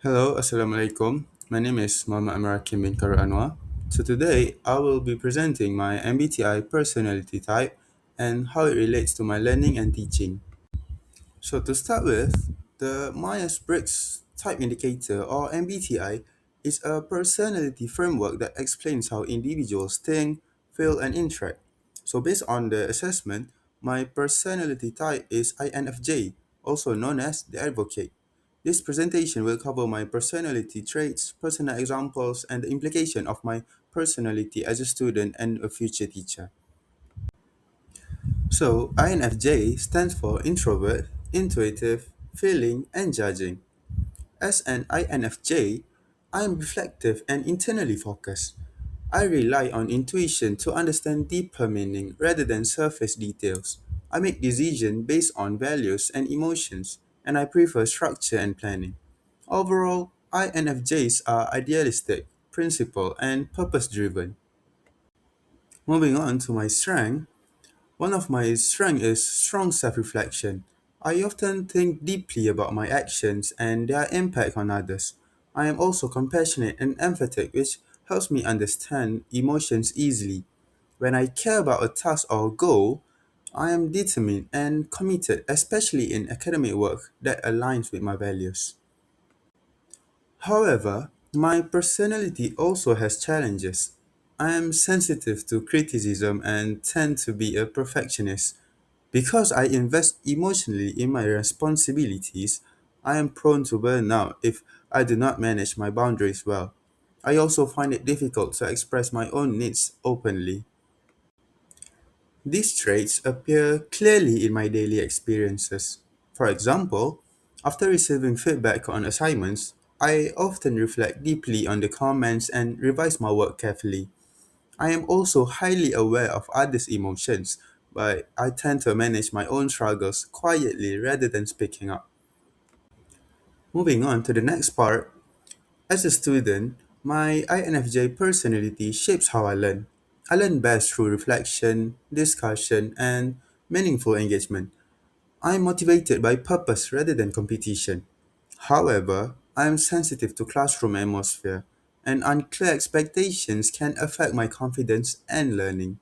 Hello, Assalamualaikum. My name is Muhammad HAKIM bin ANWAR. So today I will be presenting my MBTI personality type and how it relates to my learning and teaching. So to start with, the Myers-Briggs Type Indicator or MBTI is a personality framework that explains how individuals think, feel, and interact. So based on the assessment, my personality type is INFJ, also known as the advocate. This presentation will cover my personality traits, personal examples, and the implication of my personality as a student and a future teacher. So, INFJ stands for introvert, intuitive, feeling, and judging. As an INFJ, I am reflective and internally focused. I rely on intuition to understand deeper meaning rather than surface details. I make decisions based on values and emotions, and I prefer structure and planning. Overall, INFJs are idealistic, principled, and purpose driven. Moving on to my strength, one of my strengths is strong self reflection. I often think deeply about my actions and their impact on others. I am also compassionate and empathetic, which helps me understand emotions easily. When I care about a task or goal, I am determined and committed, especially in academic work that aligns with my values. However, my personality also has challenges. I am sensitive to criticism and tend to be a perfectionist. Because I invest emotionally in my responsibilities, I am prone to burnout if I do not manage my boundaries well. I also find it difficult to express my own needs openly. These traits appear clearly in my daily experiences. For example, after receiving feedback on assignments, I often reflect deeply on the comments and revise my work carefully. I am also highly aware of others' emotions, but I tend to manage my own struggles quietly rather than speaking up. Moving on to the next part, as a student, my INFJ personality shapes how I learn. I learn best through reflection, discussion, and meaningful engagement. I am motivated by purpose rather than competition. However, I am sensitive to classroom atmosphere, and unclear expectations can affect my confidence and learning.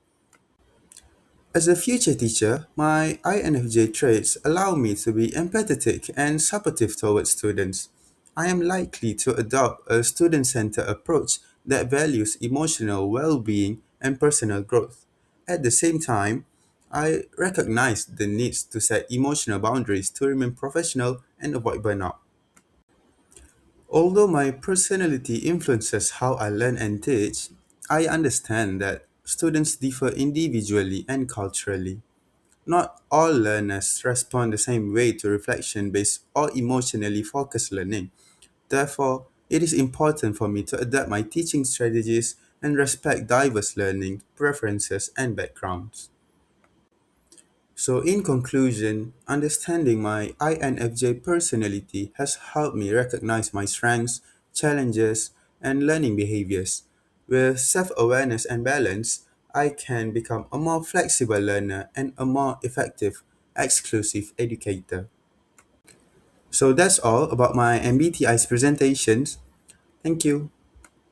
As a future teacher, my INFJ traits allow me to be empathetic and supportive towards students. I am likely to adopt a student centered approach that values emotional well being and personal growth. At the same time, I recognize the needs to set emotional boundaries to remain professional and avoid burnout. Although my personality influences how I learn and teach, I understand that students differ individually and culturally. Not all learners respond the same way to reflection based or emotionally focused learning. Therefore, it is important for me to adapt my teaching strategies and respect diverse learning preferences and backgrounds. So, in conclusion, understanding my INFJ personality has helped me recognize my strengths, challenges, and learning behaviors. With self awareness and balance, I can become a more flexible learner and a more effective, exclusive educator. So, that's all about my MBTI's presentations. Thank you.